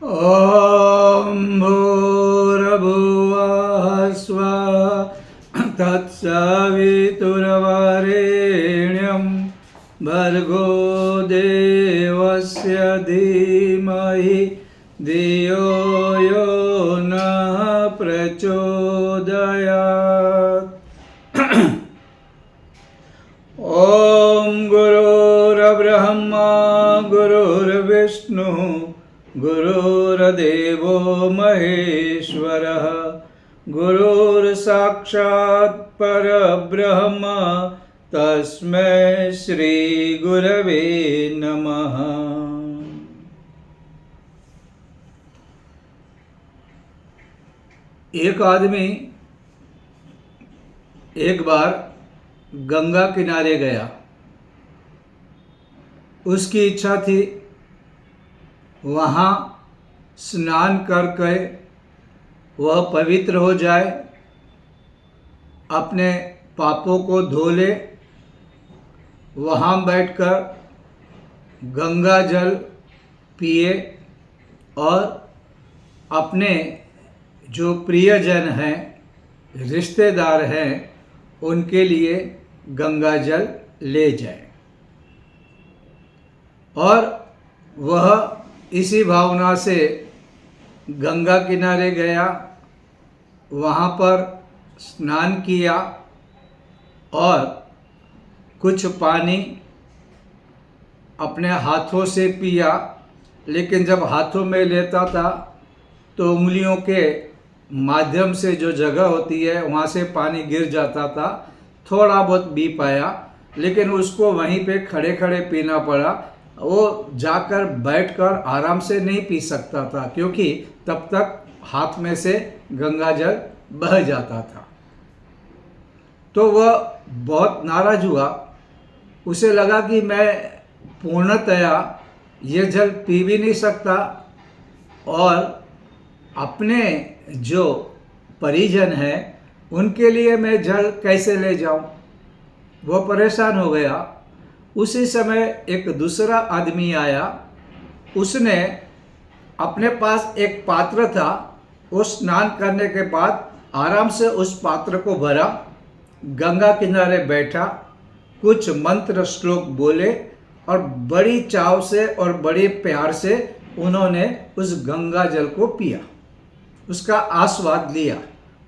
ॐ भूर्भुवः स्वः तत्सवितुर्वरेण्यं भर्गो देवस्य धीमहि धियो यो नः प्रचोदयात्। ॐ गुरुर्ब्रह्मा गुरुर्विष्णुः गुरुर्देवो महेश्वरः गुरुर्साक्षात् परब्रह्म तस्मै श्री गुरवे नमः। एक आदमी एक बार गंगा किनारे गया। उसकी इच्छा थी वहाँ स्नान करके वह पवित्र हो जाए, अपने पापों को धो ले। वहाँ बैठकर गंगा जल पिए और अपने जो प्रियजन हैं, रिश्तेदार हैं, उनके लिए गंगा जल ले जाए। और वह इसी भावना से गंगा किनारे गया, वहाँ पर स्नान किया और कुछ पानी अपने हाथों से पिया। लेकिन जब हाथों में लेता था तो उंगलियों के माध्यम से जो जगह होती है वहाँ से पानी गिर जाता था। थोड़ा बहुत पी पाया, लेकिन उसको वहीं पे खड़े खड़े पीना पड़ा। वो जाकर बैठकर आराम से नहीं पी सकता था, क्योंकि तब तक हाथ में से गंगा जल बह जाता था। तो वह बहुत नाराज हुआ। उसे लगा कि मैं पूर्णतया ये जल पी भी नहीं सकता और अपने जो परिजन हैं उनके लिए मैं जल कैसे ले जाऊं। वह परेशान हो गया। उसी समय एक दूसरा आदमी आया। उसने अपने पास एक पात्र था। वो स्नान करने के बाद आराम से उस पात्र को भरा, गंगा किनारे बैठा, कुछ मंत्र श्लोक बोले और बड़ी चाव से और बड़े प्यार से उन्होंने उस गंगा जल को पिया, उसका आस्वाद लिया,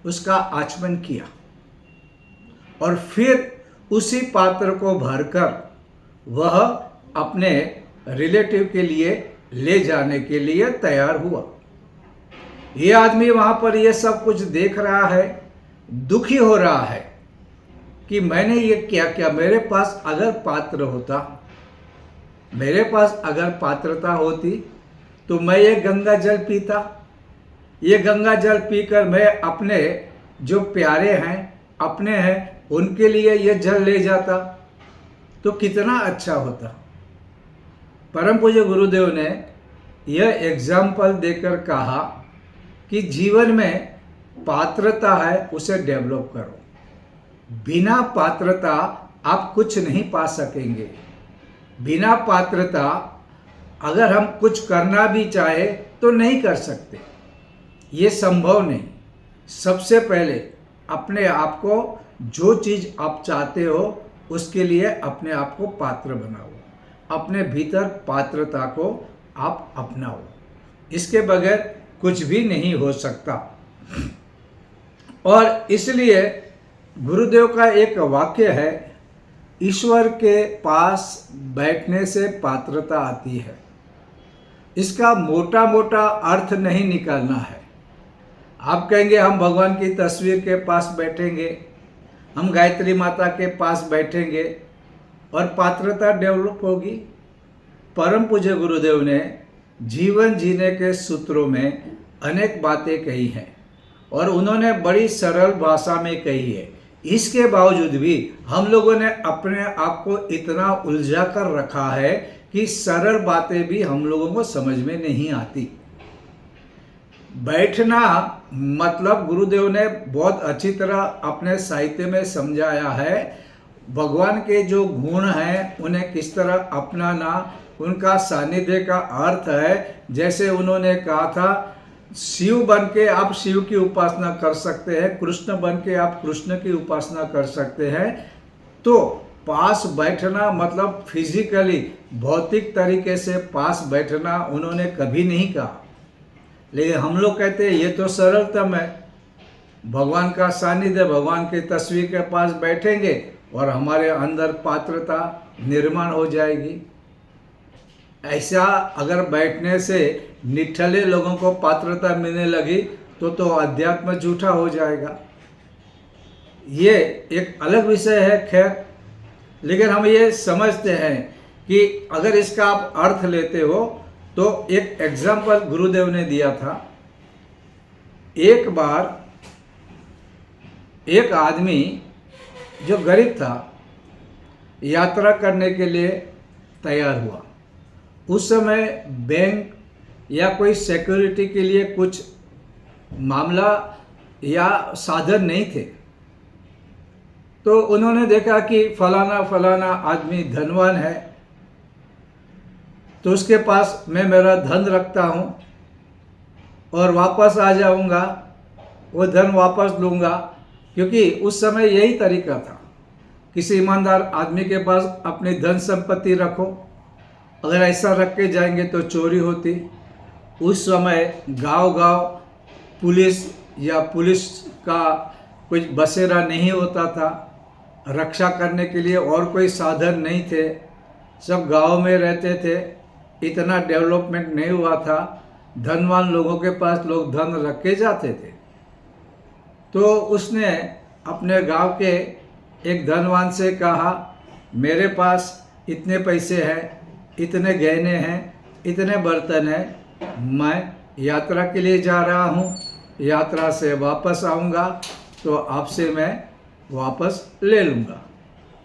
उसका आचमन किया और फिर उसी पात्र को भरकर वह अपने रिलेटिव के लिए ले जाने के लिए तैयार हुआ। ये आदमी वहाँ पर ये सब कुछ देख रहा है, दुखी हो रहा है कि मैंने ये क्या किया। मेरे पास अगर पात्र होता, मेरे पास अगर पात्रता होती तो मैं ये गंगा जल पीता। ये गंगा जल पीकर मैं अपने जो प्यारे हैं, अपने हैं, उनके लिए ये जल ले जाता तो कितना अच्छा होता। परम पूज्य गुरुदेव ने यह एग्जाम्पल देकर कहा कि जीवन में पात्रता है, उसे डेवलप करो। बिना पात्रता आप कुछ नहीं पा सकेंगे। बिना पात्रता अगर हम कुछ करना भी चाहे तो नहीं कर सकते, ये संभव नहीं। सबसे पहले अपने आप को, जो चीज़ आप चाहते हो उसके लिए अपने आप को पात्र बनाओ, अपने भीतर पात्रता को आप अपनाओ। इसके बगैर कुछ भी नहीं हो सकता। और इसलिए गुरुदेव का एक वाक्य है, ईश्वर के पास बैठने से पात्रता आती है। इसका मोटा मोटा अर्थ नहीं निकालना है। आप कहेंगे हम भगवान की तस्वीर के पास बैठेंगे, हम गायत्री माता के पास बैठेंगे और पात्रता डेवलप होगी। परम पूज्य गुरुदेव ने जीवन जीने के सूत्रों में अनेक बातें कही हैं और उन्होंने बड़ी सरल भाषा में कही है। इसके बावजूद भी हम लोगों ने अपने आप को इतना उलझा कर रखा है कि सरल बातें भी हम लोगों को समझ में नहीं आती। बैठना मतलब गुरुदेव ने बहुत अच्छी तरह अपने साहित्य में समझाया है। भगवान के जो गुण हैं उन्हें किस तरह अपनाना, उनका सानिध्य का अर्थ है, जैसे उन्होंने कहा था, शिव बन के आप शिव की उपासना कर सकते हैं, कृष्ण बन के आप कृष्ण की उपासना कर सकते हैं। तो पास बैठना मतलब फिजिकली, भौतिक तरीके से पास बैठना उन्होंने कभी नहीं कहा। लेकिन हम लोग कहते हैं ये तो सरलतम है, भगवान का सानिध्य, भगवान की तस्वीर के पास बैठेंगे और हमारे अंदर पात्रता निर्माण हो जाएगी। ऐसा अगर बैठने से निठल्ले लोगों को पात्रता मिलने लगी तो अध्यात्म झूठा हो जाएगा। ये एक अलग विषय है खैर, लेकिन हम ये समझते हैं कि अगर इसका आप अर्थ लेते हो तो एक एग्जाम्पल गुरुदेव ने दिया था। एक बार एक आदमी जो गरीब था यात्रा करने के लिए तैयार हुआ। उस समय बैंक या कोई सिक्योरिटी के लिए कुछ मामला या साधन नहीं थे। तो उन्होंने देखा कि फलाना फलाना आदमी धनवान है, तो उसके पास मैं मेरा धन रखता हूँ और वापस आ जाऊँगा, वो धन वापस लूँगा। क्योंकि उस समय यही तरीका था, किसी ईमानदार आदमी के पास अपनी धन संपत्ति रखो, अगर ऐसा रख के जाएंगे तो चोरी होती। उस समय गांव-गांव पुलिस या पुलिस का कुछ बसेरा नहीं होता था, रक्षा करने के लिए और कोई साधन नहीं थे, सब गांव में रहते थे, इतना डेवलपमेंट नहीं हुआ था। धनवान लोगों के पास लोग धन रख के जाते थे। तो उसने अपने गांव के एक धनवान से कहा, मेरे पास इतने पैसे हैं, इतने गहने हैं, इतने बर्तन हैं, मैं यात्रा के लिए जा रहा हूँ, यात्रा से वापस आऊँगा तो आपसे मैं वापस ले लूँगा।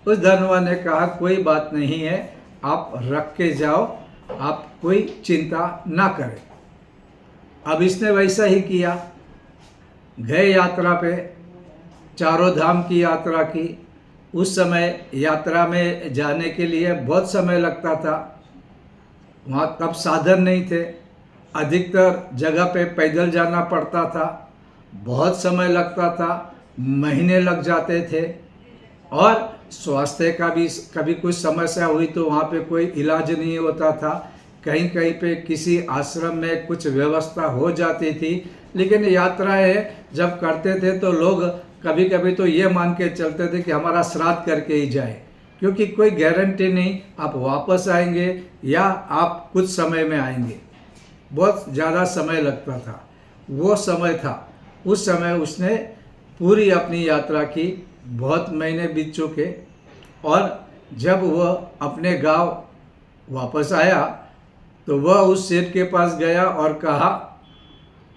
उस धनवान ने कहा, कोई बात नहीं है, आप रख के जाओ, आप कोई चिंता ना करें। अब इसने वैसा ही किया, गए यात्रा पे, चारों धाम की यात्रा की। उस समय यात्रा में जाने के लिए बहुत समय लगता था, वहाँ तब साधन नहीं थे, अधिकतर जगह पे पैदल जाना पड़ता था, बहुत समय लगता था, महीने लग जाते थे। और स्वास्थ्य का भी कभी कुछ समस्या हुई तो वहाँ पे कोई इलाज नहीं होता था, कहीं कहीं पे किसी आश्रम में कुछ व्यवस्था हो जाती थी। लेकिन यात्राएं जब करते थे तो लोग कभी कभी तो ये मान के चलते थे कि हमारा श्राद्ध करके ही जाए, क्योंकि कोई गारंटी नहीं आप वापस आएंगे या आप कुछ समय में आएंगे, बहुत ज़्यादा समय लगता था। वो समय था, उस समय उसने पूरी अपनी यात्रा की, बहुत महीने बीत चुके, और जब वह अपने गांव वापस आया तो वह उस सेठ के पास गया और कहा,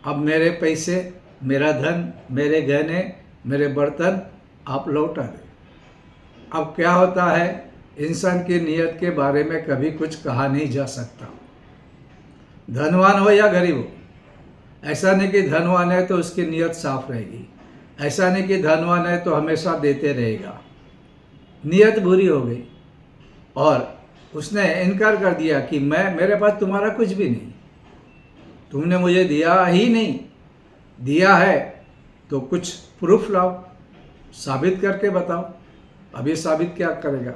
अब मेरे पैसे, मेरा धन, मेरे गहने, मेरे बर्तन आप लौटा दें। अब क्या होता है, इंसान की नीयत के बारे में कभी कुछ कहा नहीं जा सकता, धनवान हो या गरीब हो। ऐसा नहीं कि धनवान है तो उसकी नीयत साफ रहेगी, ऐसा नहीं कि धनवान है तो हमेशा देते रहेगा। नीयत बुरी हो गई और उसने इनकार कर दिया कि मेरे पास तुम्हारा कुछ भी नहीं, तुमने मुझे दिया ही नहीं, दिया है तो कुछ प्रूफ लाओ, साबित करके बताओ। अब ये साबित क्या करेगा?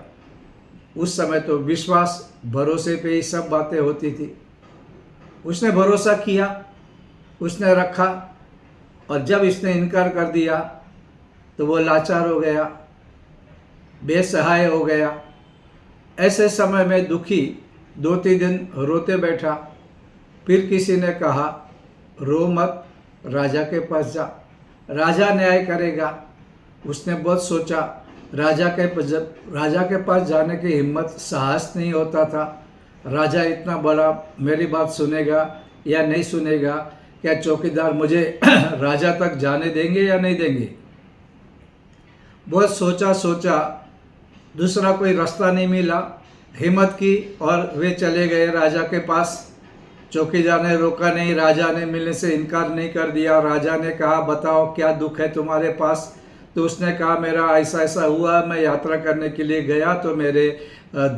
उस समय तो विश्वास भरोसे पे ही सब बातें होती थी। उसने भरोसा किया, उसने रखा, और जब इसने इनकार कर दिया तो वो लाचार हो गया, बेसहाय हो गया। ऐसे समय में दुखी 2-3 दिन रोते बैठा। फिर किसी ने कहा, रो मत, राजा के पास जा, राजा न्याय करेगा। उसने बहुत सोचा, राजा के पास जाने की हिम्मत, साहस नहीं होता था। राजा इतना बड़ा, मेरी बात सुनेगा या नहीं सुनेगा? क्या चौकीदार मुझे राजा तक जाने देंगे या नहीं देंगे? बहुत सोचा, दूसरा कोई रास्ता नहीं मिला, हिम्मत की और वे चले गए राजा के पास। चौकीदार ने रोका नहीं, राजा ने मिलने से इनकार नहीं कर दिया। राजा ने कहा, बताओ क्या दुख है तुम्हारे पास? तो उसने कहा मेरा ऐसा ऐसा हुआ, मैं यात्रा करने के लिए गया तो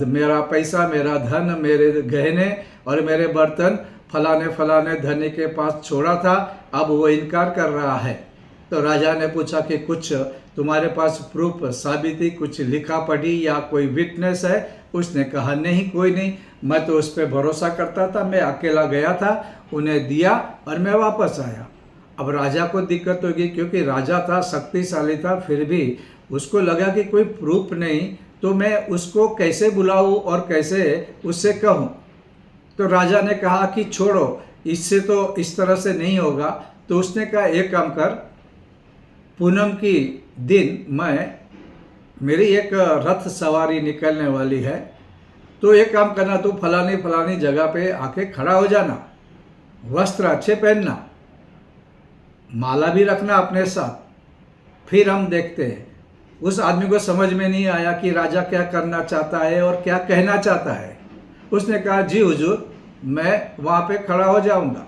मेरा पैसा, मेरा धन, मेरे गहने और मेरे बर्तन फलाने फलाने धनी के पास छोड़ा था, अब वो इनकार कर रहा है। तो राजा ने पूछा कि कुछ तुम्हारे पास प्रूफ, साबिती, कुछ लिखा पढ़ी या कोई विटनेस है? उसने कहा नहीं, कोई नहीं, मैं तो उस पर भरोसा करता था, मैं अकेला गया था, उन्हें दिया और मैं वापस आया। अब राजा को दिक्कत होगी क्योंकि राजा था, शक्तिशाली था, फिर भी उसको लगा कि कोई प्रूफ नहीं, तो मैं उसको कैसे बुलाऊं और कैसे उससे कहूं। तो राजा ने कहा कि छोड़ो, इससे तो इस तरह से नहीं होगा। तो उसने कहा एक काम कर, पूनम की दिन मेरी एक रथ सवारी निकलने वाली है, तो एक काम करना, तू फलानी फलानी जगह पे आके खड़ा हो जाना, वस्त्र अच्छे पहनना, माला भी रखना अपने साथ, फिर हम देखते हैं। उस आदमी को समझ में नहीं आया कि राजा क्या करना चाहता है और क्या कहना चाहता है। उसने कहा जी हुजूर, मैं वहाँ पे खड़ा हो जाऊँगा।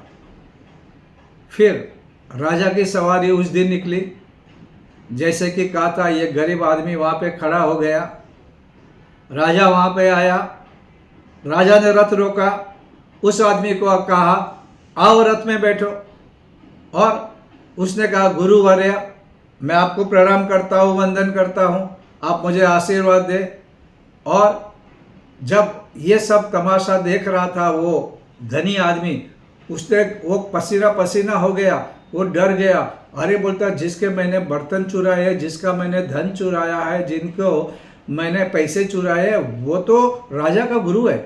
फिर राजा की सवारी उस दिन निकली, जैसे कि कहा था, ये गरीब आदमी वहाँ पे खड़ा हो गया। राजा वहाँ पे आया, राजा ने रथ रोका, उस आदमी को कहा आओ रथ में बैठो, और उसने कहा गुरुवर्य, मैं आपको प्रणाम करता हूँ, वंदन करता हूँ, आप मुझे आशीर्वाद दें। और जब ये सब तमाशा देख रहा था वो धनी आदमी, वो पसीना पसीना हो गया, वो डर गया। अरे बोलता, जिसके मैंने बर्तन चुराए हैं, जिसका मैंने धन चुराया है, जिनको मैंने पैसे चुराए हैं, वो तो राजा का गुरु है।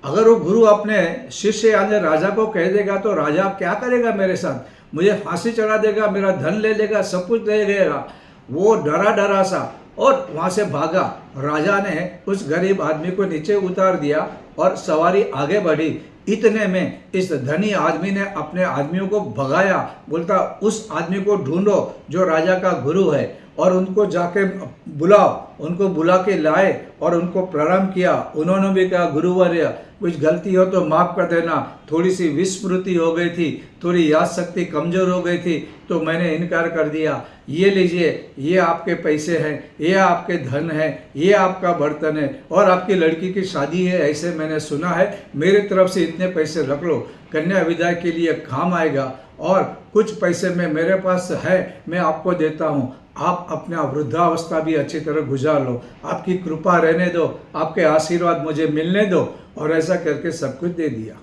अगर वो गुरु अपने शिष्य यानी राजा को कह देगा तो राजा क्या करेगा मेरे साथ? मुझे फांसी चढ़ा देगा, मेरा धन ले लेगा, सब कुछ ले लेगा। वो डरा सा और वहाँ से भागा। राजा ने उस गरीब आदमी को नीचे उतार दिया और सवारी आगे बढ़ी। इतने में इस धनी आदमी ने अपने आदमियों को भगाया, बोलता उस आदमी को ढूंढो जो राजा का गुरु है और उनको जाके बुलाओ। उनको बुला के लाए और उनको प्रणाम किया। उन्होंने भी कहा गुरुवर्य, कुछ गलती हो तो माफ़ कर देना, थोड़ी सी विस्मृति हो गई थी, थोड़ी याद शक्ति कमज़ोर हो गई थी, तो मैंने इनकार कर दिया। ये लीजिए, ये आपके पैसे हैं, ये आपके धन है, ये आपका बर्तन है और आपकी लड़की की शादी है, ऐसे मैंने सुना है, मेरी तरफ से इतने पैसे रख लो, कन्या विदाई के लिए काम आएगा, और कुछ पैसे में मेरे पास है, मैं आपको देता हूँ, आप अपना वृद्धावस्था भी अच्छी तरह गुजार लो, आपकी कृपा रहने दो, आपके आशीर्वाद मुझे मिलने दो। और ऐसा करके सब कुछ दे दिया।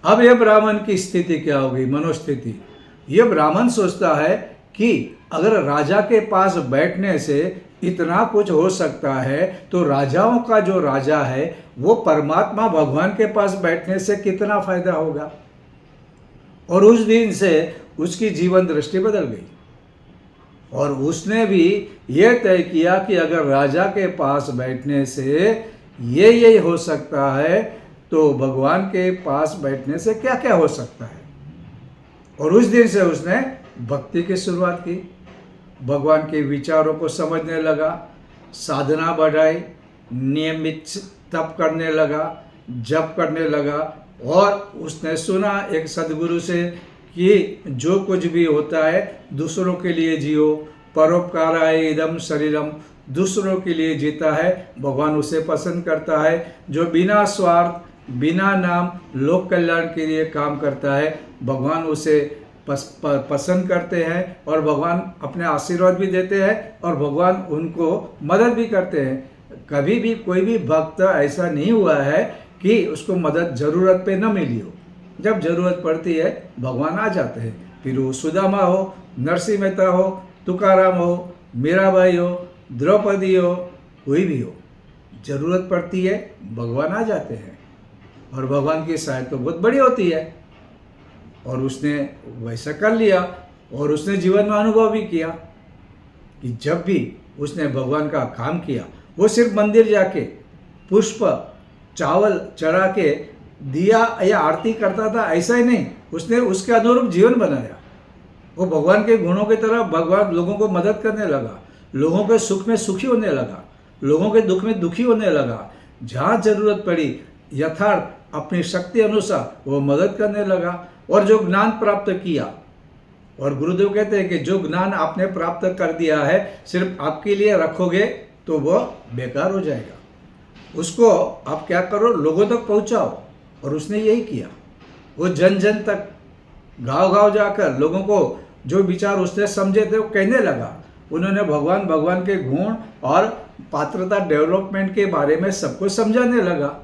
अब ये ब्राह्मण की स्थिति क्या होगी, मनोस्थिति? ये ब्राह्मण सोचता है कि अगर राजा के पास बैठने से इतना कुछ हो सकता है, तो राजाओं का जो राजा है वो परमात्मा भगवान के पास बैठने से कितना फायदा होगा। और उस दिन से उसकी जीवन दृष्टि बदल गई और उसने भी ये तय किया कि अगर राजा के पास बैठने से ये हो सकता है, तो भगवान के पास बैठने से क्या क्या हो सकता है। और उस दिन से उसने भक्ति की शुरुआत की, भगवान के विचारों को समझने लगा, साधना बढ़ाई, नियमित तप करने लगा, जप करने लगा। और उसने सुना एक सदगुरु से कि जो कुछ भी होता है दूसरों के लिए जियो, परोपकाराय इदं शरीरम, दूसरों के लिए जीता है, भगवान उसे पसंद करता है। जो बिना स्वार्थ, बिना नाम, लोक कल्याण के लिए काम करता है, भगवान उसे पसंद करते हैं और भगवान अपने आशीर्वाद भी देते हैं और भगवान उनको मदद भी करते हैं। कभी भी कोई भी भक्त ऐसा नहीं हुआ है कि उसको मदद ज़रूरत पे न मिली हो। जब ज़रूरत पड़ती है भगवान आ जाते हैं। फिर वो सुदामा हो, नरसिंह मेहता हो, तुकाराम हो, मीराबाई हो, द्रौपदी हो, कोई भी हो, ज़रूरत पड़ती है भगवान आ जाते हैं। और भगवान की सहायता तो बहुत बड़ी होती है। और उसने वैसा कर लिया और उसने जीवन में अनुभव भी किया कि जब भी उसने भगवान का काम किया, वो सिर्फ मंदिर जाके पुष्प चावल चढ़ा के दिया या आरती करता था, ऐसा ही नहीं, उसने उसके अनुरूप जीवन बनाया। वो भगवान के गुणों की तरह भगवान लोगों को मदद करने लगा, लोगों के सुख में सुखी होने लगा, लोगों के दुख में दुखी होने लगा। जहाँ जरूरत पड़ी यथार्थ अपनी शक्ति अनुसार वो मदद करने लगा। और जो ज्ञान प्राप्त किया और गुरुदेव कहते हैं कि जो ज्ञान आपने प्राप्त कर दिया है सिर्फ आपके लिए रखोगे तो वो बेकार हो जाएगा। उसको आप क्या करो, लोगों तक पहुंचाओ। और उसने यही किया। वो जन जन तक, गांव गांव जाकर लोगों को जो विचार उसने समझे थे वो कहने लगा। उन्होंने भगवान के गुण और पात्रता डेवलपमेंट के बारे में सबको समझाने लगा।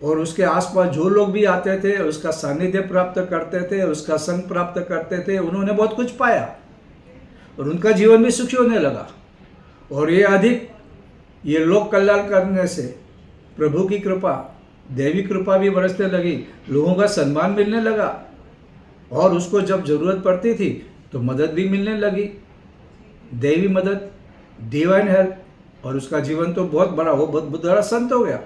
और उसके आसपास जो लोग भी आते थे उसका सानिध्य प्राप्त करते थे, उसका संग प्राप्त करते थे, उन्होंने बहुत कुछ पाया और उनका जीवन भी सुखी होने लगा। और ये लोक कल्याण करने से प्रभु की कृपा, देवी कृपा भी बरसने लगी, लोगों का सम्मान मिलने लगा और उसको जब जरूरत पड़ती थी तो मदद भी मिलने लगी, देवी मदद, डिवाइन हेल्प। और उसका जीवन तो बहुत बड़ा, वो बहुत बड़ा संत हो गया।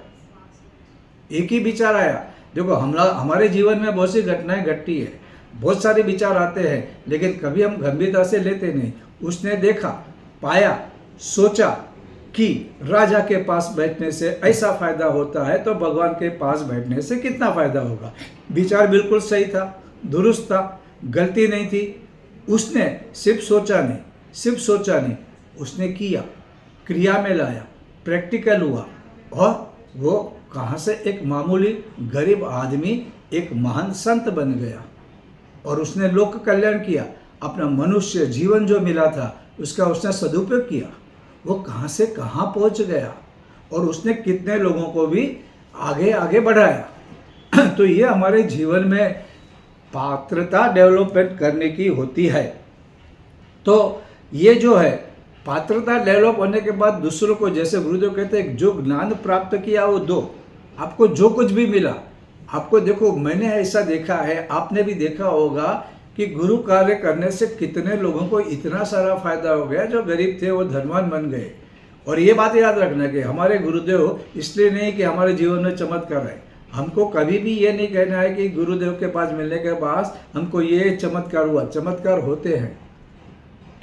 एक ही विचार आया। देखो हमारे जीवन में बहुत सी घटनाएं घटती है, बहुत सारे विचार आते हैं, लेकिन कभी हम गंभीरता से लेते नहीं। उसने देखा, पाया, सोचा कि राजा के पास बैठने से ऐसा फायदा होता है तो भगवान के पास बैठने से कितना फायदा होगा। विचार बिल्कुल सही था, दुरुस्त था, गलती नहीं थी। उसने सिर्फ सोचा नहीं, उसने किया, क्रिया में लाया, प्रैक्टिकल हुआ और वो कहाँ से एक मामूली गरीब आदमी एक महान संत बन गया। और उसने लोक कल्याण किया, अपना मनुष्य जीवन जो मिला था उसका उसने सदुपयोग किया। वो कहाँ से कहाँ पहुँच गया और उसने कितने लोगों को भी आगे आगे बढ़ाया। तो ये हमारे जीवन में पात्रता डेवलपमेंट करने की होती है। तो ये जो है पात्रता डेवलप होने के बाद दूसरों को, जैसे गुरुदेव कहते हैं, जो ज्ञान प्राप्त किया वो दो। आपको जो कुछ भी मिला, आपको देखो, मैंने ऐसा देखा है, आपने भी देखा होगा कि गुरु कार्य करने से कितने लोगों को इतना सारा फायदा हो गया। जो गरीब थे वो धनवान बन गए। और ये बात याद रखना कि हमारे गुरुदेव इसलिए नहीं कि हमारे जीवन में चमत्कार है। हमको कभी भी ये नहीं कहना है कि गुरुदेव के पास मिलने के बाद हमको ये चमत्कार हुआ। चमत्कार होते हैं।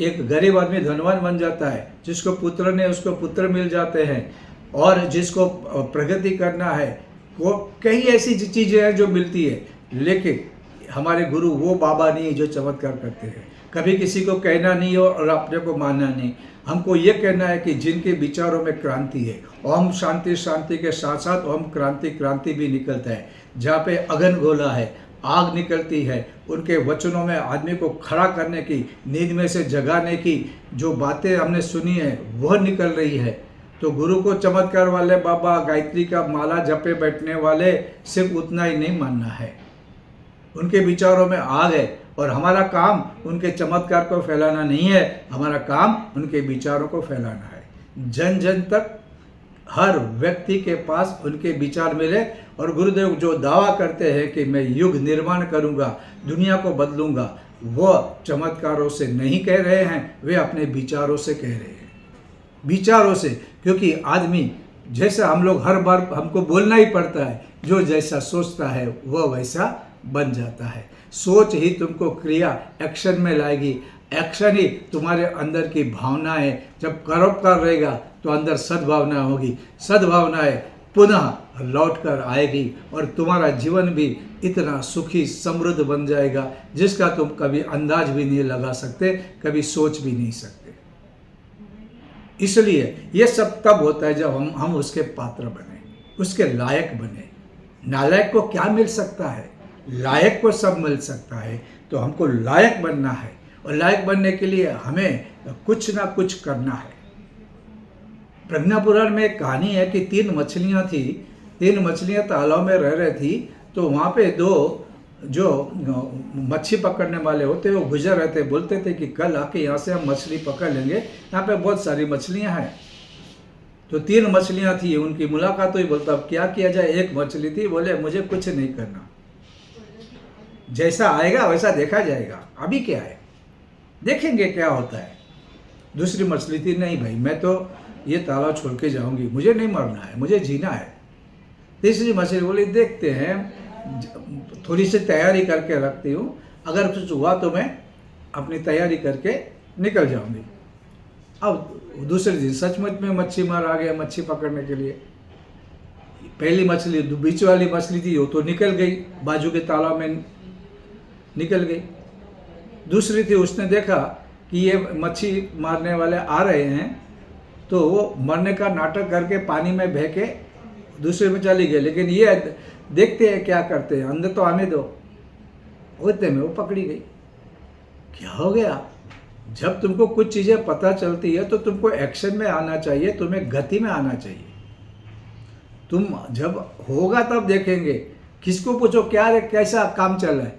एक गरीब आदमी धनवान बन जाता है, जिसको पुत्र नहीं उसको पुत्र मिल जाते हैं, और जिसको प्रगति करना है वो कई ऐसी चीज़ें हैं जो मिलती है। लेकिन हमारे गुरु वो बाबा नहीं जो चमत्कार करते हैं। कभी किसी को कहना नहीं हो और अपने को मानना नहीं। हमको ये कहना है कि जिनके विचारों में क्रांति है, ओम शांति शांति के साथ साथ ओम क्रांति क्रांति भी निकलता है। जहाँ पे अगन गोला है, आग निकलती है, उनके वचनों में आदमी को खड़ा करने की, नींद में से जगाने की जो बातें हमने सुनी है वह निकल रही है। तो गुरु को चमत्कार वाले बाबा, गायत्री का माला जपे बैठने वाले सिर्फ उतना ही नहीं मानना है। उनके विचारों में आग है और हमारा काम उनके चमत्कार को फैलाना नहीं है, हमारा काम उनके विचारों को फैलाना है। जन जन तक, हर व्यक्ति के पास उनके विचार मिले। और गुरुदेव जो दावा करते हैं कि मैं युग निर्माण करूंगा, दुनिया को बदलूंगा, वो चमत्कारों से नहीं कह रहे हैं, वे अपने विचारों से कह रहे हैं। विचारों से, क्योंकि आदमी जैसा, हम लोग हर बार हमको बोलना ही पड़ता है, जो जैसा सोचता है वह वैसा बन जाता है। सोच ही तुमको क्रिया, एक्शन में लाएगी। एक्शन ही तुम्हारे अंदर की भावना है। जब परोपकार रहेगा तो अंदर सद्भावना होगी। सद्भावनाएं पुनः लौट कर आएगी और तुम्हारा जीवन भी इतना सुखी समृद्ध बन जाएगा जिसका तुम कभी अंदाज भी नहीं लगा सकते, कभी सोच भी नहीं सकते। इसलिए ये सब तब होता है जब हम उसके पात्र बने, उसके लायक बने। नालायक को क्या मिल सकता है? लायक को सब मिल सकता है। तो हमको लायक बनना है और लायक बनने के लिए हमें कुछ ना कुछ करना है। प्रज्ञा पुराण में एक कहानी है कि 3 मछलियाँ थी। 3 मछलियाँ तालाब में रह रही थी। तो वहाँ पे 2 जो मच्छी पकड़ने वाले होते वो गुजर रहे थे, बोलते थे कि कल आके यहाँ से हम मछली पकड़ लेंगे, यहाँ पे बहुत सारी मछलियाँ हैं। तो 3 मछलियाँ थी, उनकी मुलाकात हुई। बोलता अब क्या किया जाए? एक मछली थी, बोले मुझे कुछ नहीं करना, जैसा आएगा वैसा देखा जाएगा, अभी क्या है, देखेंगे क्या होता है। दूसरी मछली थी, नहीं भाई मैं तो ये तालाब छोड़ के जाऊंगी, मुझे नहीं मरना है, मुझे जीना है। तीसरी मछली बोली देखते हैं, थोड़ी सी तैयारी करके रखती हूँ, अगर कुछ हुआ तो मैं अपनी तैयारी करके निकल जाऊंगी। अब दूसरे दिन सचमुच में मच्छी मार आ गया मच्छी पकड़ने के लिए। पहली मछली, बीच वाली मछली थी, वो तो निकल गई, बाजू के तालाब में निकल गई। दूसरी थी, उसने देखा कि ये मच्छी मारने वाले आ रहे हैं, तो वो मरने का नाटक करके पानी में बह के दूसरे में चली गई। लेकिन ये देखते हैं क्या करते हैं, अंदर तो आने दो। उतने में वो पकड़ी गई। क्या हो गया? जब तुमको कुछ चीज़ें पता चलती है तो तुमको एक्शन में आना चाहिए, तुम्हें गति में आना चाहिए। तुम जब होगा तब देखेंगे। किसको पूछो क्या रे कैसा काम चल रहा है,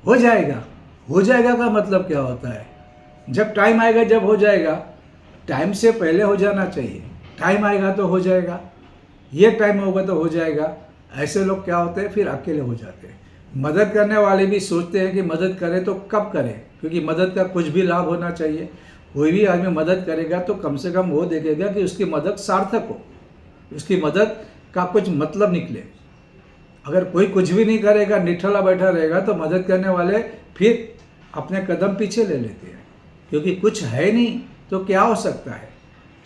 हो जाएगा। हो जाएगा का मतलब क्या होता है? जब टाइम आएगा, जब हो जाएगा। टाइम से पहले हो जाना चाहिए। टाइम आएगा तो हो जाएगा, ये टाइम होगा तो हो जाएगा। ऐसे लोग क्या होते हैं, फिर अकेले हो जाते हैं। मदद करने वाले भी सोचते हैं कि मदद करें तो कब करें, क्योंकि मदद का कुछ भी लाभ होना चाहिए। कोई भी आदमी मदद करेगा तो कम से कम वो देखेगा कि उसकी मदद सार्थक हो, उसकी मदद का कुछ मतलब निकले। अगर कोई कुछ भी नहीं करेगा, निठला बैठा रहेगा, तो मदद करने वाले फिर अपने कदम पीछे ले लेते हैं, क्योंकि कुछ है नहीं तो क्या हो सकता है।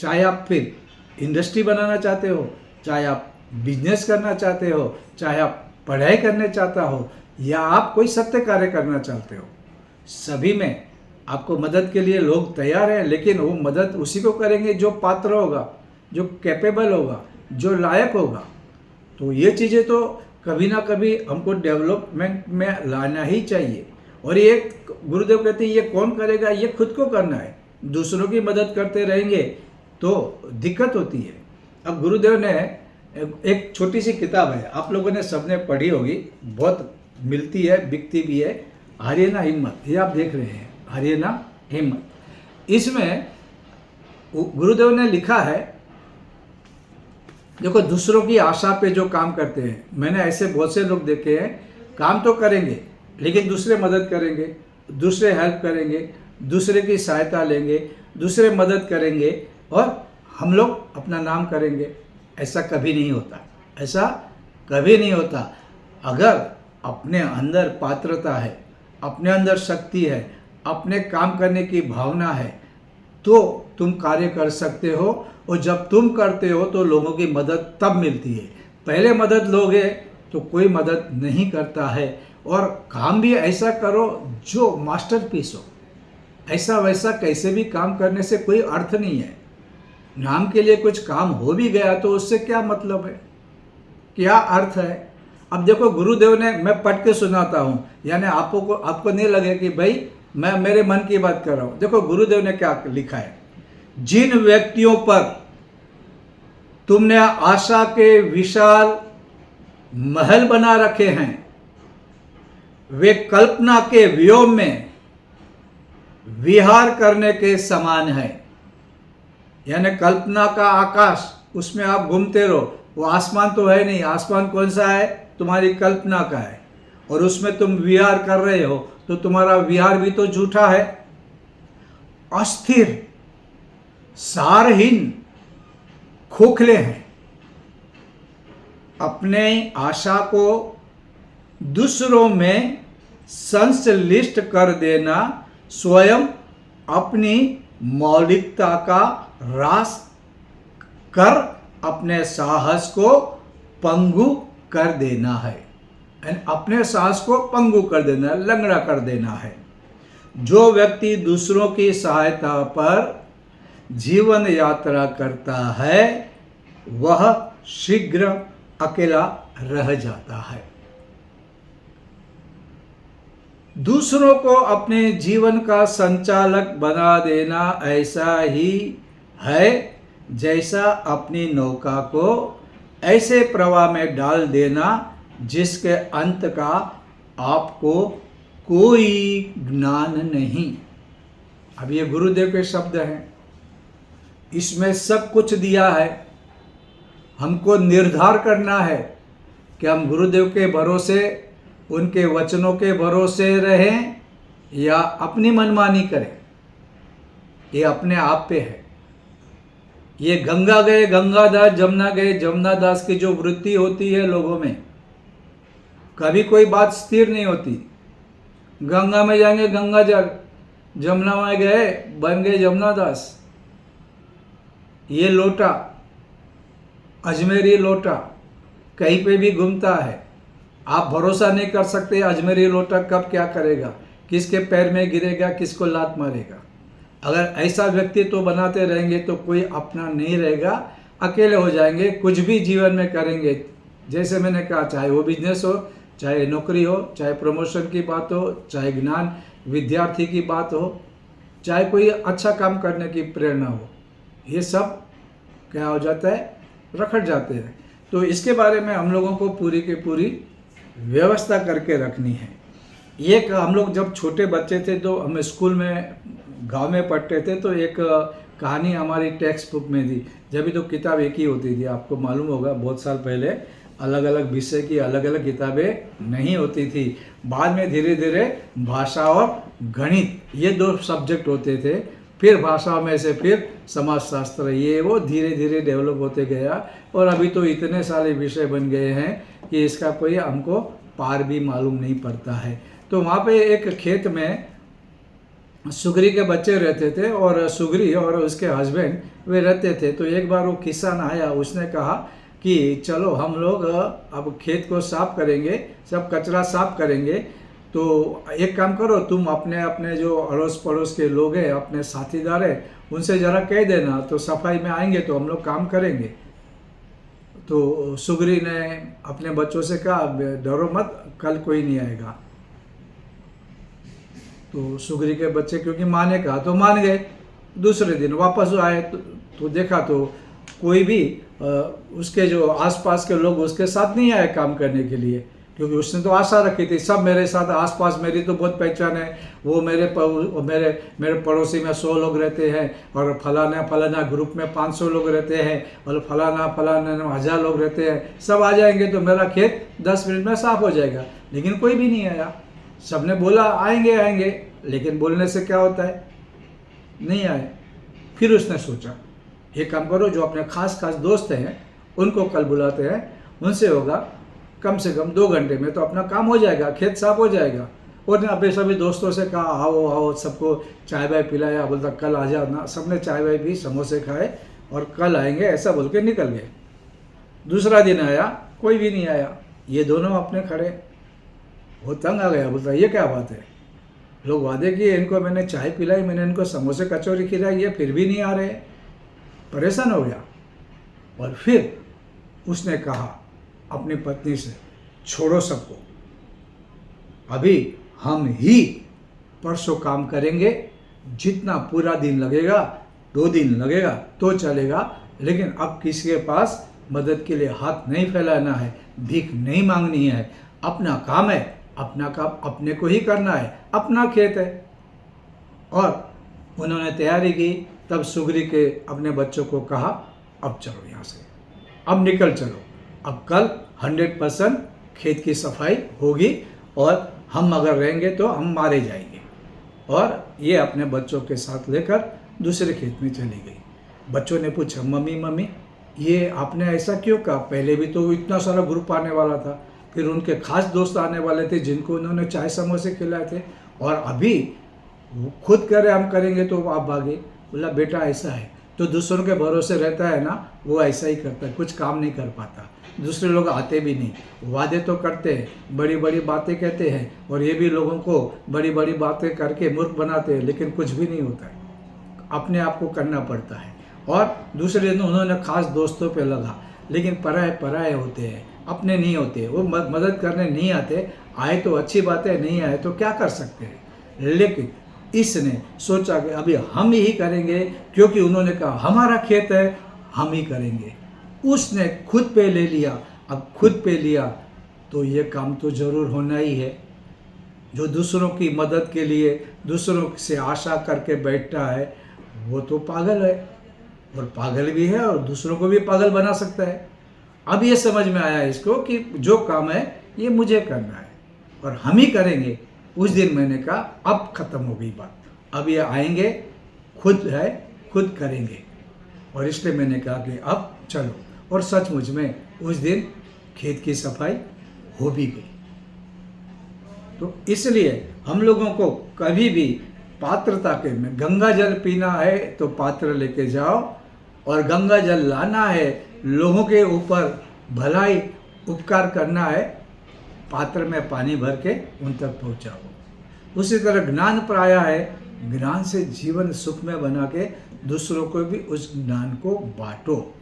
चाहे आप फिर इंडस्ट्री बनाना चाहते हो, चाहे आप बिजनेस करना चाहते हो, चाहे आप पढ़ाई करने चाहता हो, या आप कोई सत्य कार्य करना चाहते हो, सभी में आपको मदद के लिए लोग तैयार हैं। लेकिन वो मदद उसी को करेंगे जो पात्र होगा, जो कैपेबल होगा, जो लायक होगा। तो ये चीज़ें तो कभी ना कभी हमको डेवलपमेंट में लाना ही चाहिए। और ये गुरुदेव कहते हैं ये कौन करेगा, ये खुद को करना है। दूसरों की मदद करते रहेंगे तो दिक्कत होती है। अब गुरुदेव ने एक छोटी सी किताब है, आप लोगों ने सबने पढ़ी होगी, बहुत मिलती है, बिकती भी है, हरियाणा हिम्मत। ये आप देख रहे हैं, हरियाणा हिम्मत। इसमें गुरुदेव ने लिखा है, देखो दूसरों की आशा पे जो काम करते हैं, मैंने ऐसे बहुत से लोग देखे हैं, काम तो करेंगे लेकिन दूसरे मदद करेंगे, दूसरे हेल्प करेंगे, दूसरे की सहायता लेंगे, दूसरे मदद करेंगे और हम लोग अपना नाम करेंगे। ऐसा कभी नहीं होता, ऐसा कभी नहीं होता। अगर अपने अंदर पात्रता है, अपने अंदर शक्ति है, अपने काम करने की भावना है, तो तुम कार्य कर सकते हो। और जब तुम करते हो तो लोगों की मदद तब मिलती है। पहले मदद लोगे तो कोई मदद नहीं करता है। और काम भी ऐसा करो जो मास्टरपीस हो। ऐसा वैसा कैसे भी काम करने से कोई अर्थ नहीं है। नाम के लिए कुछ काम हो भी गया तो उससे क्या मतलब है, क्या अर्थ है? अब देखो गुरुदेव ने, मैं पढ़ के सुनाता हूँ, यानी आपको नहीं लगे कि भाई मैं मेरे मन की बात कर रहा हूँ। देखो गुरुदेव ने क्या लिखा है, जिन व्यक्तियों पर तुमने आशा के विशाल महल बना रखे हैं, वे कल्पना के व्योम में विहार करने के समान है। यानी कल्पना का आकाश, उसमें आप घूमते रहो, वो आसमान तो है नहीं। आसमान कौन सा है? तुम्हारी कल्पना का है। और उसमें तुम विहार कर रहे हो तो तुम्हारा विहार भी तो झूठा है। अस्थिर, सारहीन, खोखले हैं। अपने आशा को दूसरों में संश्लिष्ट कर देना स्वयं अपनी मौलिकता का ह्रास कर अपने साहस को पंगु कर देना है। अपने साहस को पंगु कर देना, लंगड़ा कर देना है। जो व्यक्ति दूसरों की सहायता पर जीवन यात्रा करता है वह शीघ्र अकेला रह जाता है। दूसरों को अपने जीवन का संचालक बना देना ऐसा ही है जैसा अपनी नौका को ऐसे प्रवाह में डाल देना जिसके अंत का आपको कोई ज्ञान नहीं। अब ये गुरुदेव के शब्द हैं, इसमें सब कुछ दिया है। हमको निर्धार करना है कि हम गुरुदेव के भरोसे, उनके वचनों के भरोसे रहें या अपनी मनमानी करें। ये अपने आप पे है। ये गंगा गए गंगादास, जमुना गए जमुनादास की जो वृत्ति होती है लोगों में, कभी कोई बात स्थिर नहीं होती। गंगा में जाएंगे गंगा जल, जमुना में गए बन गए जमुनादास। ये लोटा, अजमेरी लोटा, कहीं पे भी घूमता है। आप भरोसा नहीं कर सकते अजमेरी लोटा कब क्या करेगा। किसके पैर में गिरेगा, किसको लात मारेगा। अगर ऐसा व्यक्तित्व बनाते रहेंगे तो कोई अपना नहीं रहेगा, अकेले हो जाएंगे। कुछ भी जीवन में करेंगे, जैसे मैंने कहा, चाहे वो बिजनेस हो, चाहे नौकरी हो, चाहे प्रमोशन की बात हो, चाहे ज्ञान विद्यार्थी की बात हो, चाहे कोई अच्छा काम करने की प्रेरणा हो, ये सब क्या हो जाता है, रखड़ जाते हैं। तो इसके बारे में हम लोगों को पूरी की पूरी व्यवस्था करके रखनी है। एक हम लोग जब छोटे बच्चे थे तो हमें स्कूल में गांव में पढ़ते थे, तो एक कहानी हमारी टेक्स्ट बुक में थी। जब भी तो किताब एक ही होती थी, आपको मालूम होगा, बहुत साल पहले अलग अलग विषय की अलग अलग किताबें नहीं होती थी। बाद में धीरे धीरे भाषा और गणित ये दो सब्जेक्ट होते थे, फिर भाषा में से फिर समाजशास्त्र, ये वो धीरे धीरे डेवलप होते गया। और अभी तो इतने सारे विषय बन गए हैं कि इसका कोई हमको पार भी मालूम नहीं पड़ता है। तो वहाँ पे एक खेत में सुगरी के बच्चे रहते थे, और सुगरी और उसके हस्बैंड वे रहते थे। तो एक बार वो किसान आया, उसने कहा कि चलो हम लोग अब खेत को साफ करेंगे, सब कचरा साफ करेंगे, तो एक काम करो, तुम अपने अपने जो अड़ोस पड़ोस के लोग हैं, अपने साथीदार हैं, उनसे ज़रा कह देना, तो सफाई में आएंगे तो हम लोग काम करेंगे। तो सुगरी ने अपने बच्चों से कहा, डरो मत, कल कोई नहीं आएगा। तो सुगरी के बच्चे क्योंकि माँ ने कहा तो मान गए। दूसरे दिन वापस आए तो देखा तो कोई भी उसके जो आसपास के लोग उसके साथ नहीं आए काम करने के लिए, क्योंकि उसने तो आशा रखी थी, सब मेरे साथ आसपास, मेरी तो बहुत पहचान है, वो मेरे पड़ोसी में 100 लोग रहते हैं, और फलाना ग्रुप में 500 लोग रहते हैं, और फलाना 1000 लोग रहते हैं, सब आ जाएंगे तो मेरा खेत 10 मिनट में साफ हो जाएगा। लेकिन कोई भी नहीं आया। सबने बोला आएंगे, लेकिन बोलने से क्या होता है, नहीं आए। फिर उसने सोचा, एक काम करो, जो अपने खास दोस्त हैं उनको कल बुलाते हैं, उनसे होगा कम से कम 2 घंटे में तो अपना काम हो जाएगा, खेत साफ हो जाएगा। और ने अपने सभी दोस्तों से कहा, आओ, सबको चाय वाय पिलाया, बोलता कल आ जाना। सबने चाय वाय पी, समोसे खाए, और कल आएंगे ऐसा बोल के निकल गए। दूसरा दिन आया, कोई भी नहीं आया। ये दोनों अपने खड़े, वो तंग आ गया, बोलता ये क्या बात है, लोग वादे किए, इनको मैंने चाय पिलाई, मैंने इनको समोसे कचौरी खिलाई, ये फिर भी नहीं आ रहे। परेशान हो गया, और फिर उसने कहा अपनी पत्नी से, छोड़ो सबको, अभी हम ही परसों काम करेंगे, जितना पूरा दिन लगेगा, 2 दिन लगेगा तो चलेगा, लेकिन अब किसी के पास मदद के लिए हाथ नहीं फैलाना है, भीख नहीं मांगनी है। अपना काम है, अपना काम अपने को ही करना है, अपना खेत है। और उन्होंने तैयारी की। तब सुगरी के अपने बच्चों को कहा, अब चलो यहाँ से, अब निकल चलो, अब कल 100% खेत की सफाई होगी, और हम अगर रहेंगे तो हम मारे जाएंगे। और ये अपने बच्चों के साथ लेकर दूसरे खेत में चली गई। बच्चों ने पूछा, मम्मी ये आपने ऐसा क्यों कहा, पहले भी तो इतना सारा ग्रुप आने वाला था, फिर उनके खास दोस्त आने वाले थे जिनको उन्होंने चाय समोसे खिलाए थे, और अभी वो खुद करे हम करेंगे तो आप भागे। बोला बेटा ऐसा है, तो दूसरों के भरोसे रहता है ना, वो ऐसा ही करता है, कुछ काम नहीं कर पाता। दूसरे लोग आते भी नहीं, वादे तो करते हैं, बड़ी बड़ी बातें कहते हैं, और ये भी लोगों को बड़ी बड़ी बातें करके मूर्ख बनाते हैं, लेकिन कुछ भी नहीं होता है, अपने आप को करना पड़ता है। और दूसरे दिन उन्होंने खास दोस्तों पे लगा, लेकिन पराए होते हैं, अपने नहीं होते, वो मदद करने नहीं आते। आए तो अच्छी बात है, नहीं आए तो क्या कर सकते हैं। लेकिन इसने सोचा कि अभी हम ही करेंगे, क्योंकि उन्होंने कहा हमारा खेत है, हम ही करेंगे। उसने खुद पे ले लिया। अब खुद पे लिया तो ये काम तो ज़रूर होना ही है। जो दूसरों की मदद के लिए दूसरों से आशा करके बैठता है, वो तो पागल है, और पागल भी है, और दूसरों को भी पागल बना सकता है। अब ये समझ में आया इसको कि जो काम है ये मुझे करना है, और हम ही करेंगे। उस दिन मैंने कहा अब ख़त्म हो गई बात, अब ये आएंगे, खुद है, खुद करेंगे। और इसलिए मैंने कहा कि अब चलो, और सचमुच में उस दिन खेत की सफाई हो भी गई। तो इसलिए हम लोगों को कभी भी पात्रता के में, गंगा जल पीना है तो पात्र लेके जाओ, और गंगा जल लाना है, लोगों के ऊपर भलाई उपकार करना है, पात्र में पानी भर के उन तक पहुंचाओ। उसी तरह ज्ञान पराया है, ज्ञान से जीवन सुखमय बना के दूसरों को भी उस ज्ञान को बांटो।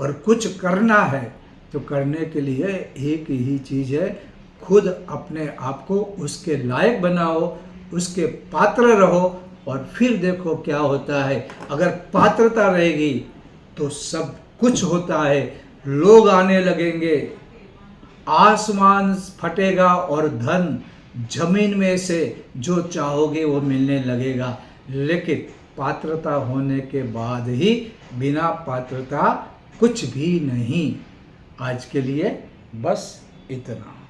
और कुछ करना है तो करने के लिए एक ही चीज़ है, खुद अपने आप को उसके लायक बनाओ, उसके पात्र रहो, और फिर देखो क्या होता है। अगर पात्रता रहेगी तो सब कुछ होता है, लोग आने लगेंगे, आसमान फटेगा और धन जमीन में से जो चाहोगे वो मिलने लगेगा। लेकिन पात्रता होने के बाद ही, बिना पात्रता कुछ भी नहीं। आज के लिए बस इतना।